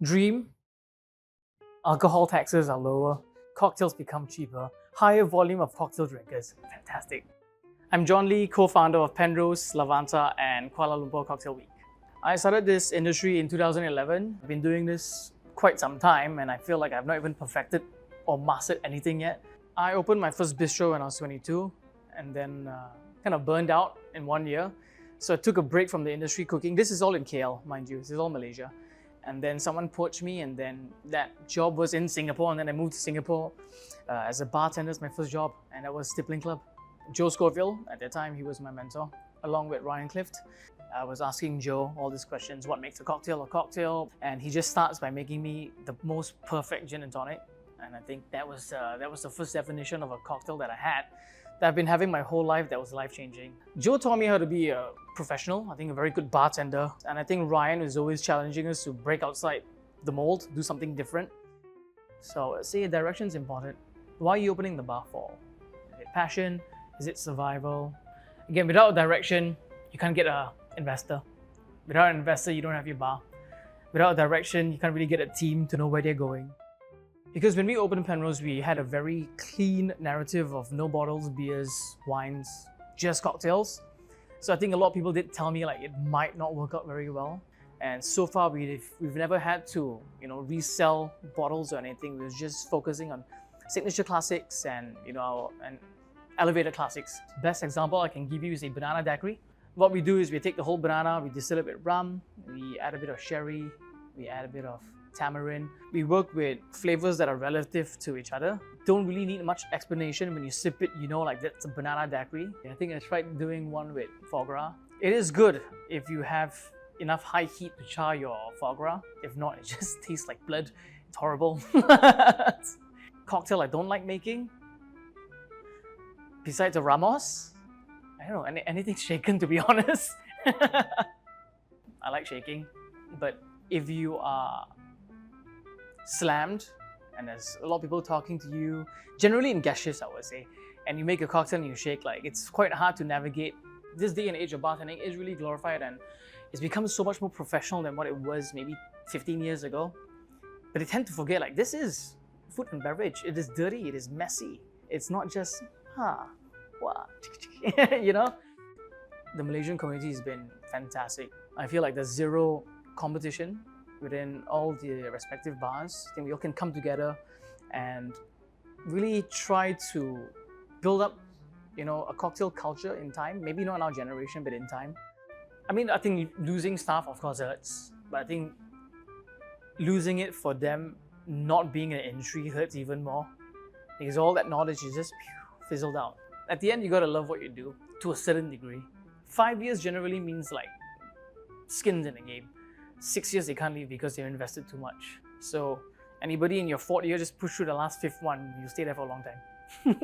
Dream, alcohol taxes are lower, cocktails become cheaper, higher volume of cocktail drinkers. Fantastic. I'm John Lee, co-founder of Penrose, Lavantha and Kuala Lumpur Cocktail Week. I started this industry in 2011. I've been doing this quite some time and I feel like I've not even perfected or mastered anything yet. I opened my first bistro when I was 22 and then kind of burned out in 1 year. So I took a break from the industry cooking. This is all in KL, mind you, this is all Malaysia. And then someone poached me and then that job was in Singapore and then I moved to Singapore as a bartender, my first job, and that was Stippling Club. Joe Scoville, at that time, he was my mentor, along with Ryan Clift. I was asking Joe all these questions, what makes a cocktail? And he just starts by making me the most perfect gin and tonic. And I think that was the first definition of a cocktail that I had, that I've been having my whole life, that was life-changing. Joe taught me how to be a professional, I think a very good bartender. And I think Ryan is always challenging us to break outside the mold, do something different. So say direction is important. Why are you opening the bar for? Is it passion? Is it survival? Again, without direction, you can't get an investor. Without an investor, you don't have your bar. Without direction, you can't really get a team to know where they're going. Because when we opened Penrose, we had a very clean narrative of no bottles, beers, wines, just cocktails. So I think a lot of people did tell me like it might not work out very well. And so far, we've never had to resell bottles or anything. We were just focusing on signature classics and and elevated classics. Best example I can give you is a banana daiquiri. What we do is we take the whole banana, we distill it with rum, we add a bit of sherry, we add a bit of tamarind. We work with flavors that are relative to each other. Don't really need much explanation. When you sip it, you know like that's a banana daiquiri. I think I tried doing one with foie gras. It is good if you have enough high heat to char your foie gras. If not, it just tastes like blood. It's horrible. Cocktail I don't like making, besides a Ramos, I don't know, anything shaken, to be honest. I like shaking, but if you are slammed and there's a lot of people talking to you, generally in guest shifts I would say, and you make a cocktail and you shake, like it's quite hard to navigate. This day and age of bartending is really glorified and it's become so much more professional than what it was maybe 15 years ago. But they tend to forget like this is food and beverage. It is dirty, it is messy. It's not just, what? The Malaysian community has been fantastic. I feel like there's zero competition within all the respective bars. I think we all can come together and really try to build up, a cocktail culture in time. Maybe not in our generation, but in time. I mean, I think losing staff, of course, hurts. But I think losing it for them not being in the industry hurts even more. Because all that knowledge is just fizzled out. At the end, you gotta love what you do to a certain degree. 5 years generally means like skins in the game. 6 years they can't leave because they've invested too much. So anybody in your 4th year, just push through the last 5th one, you stay there for a long time.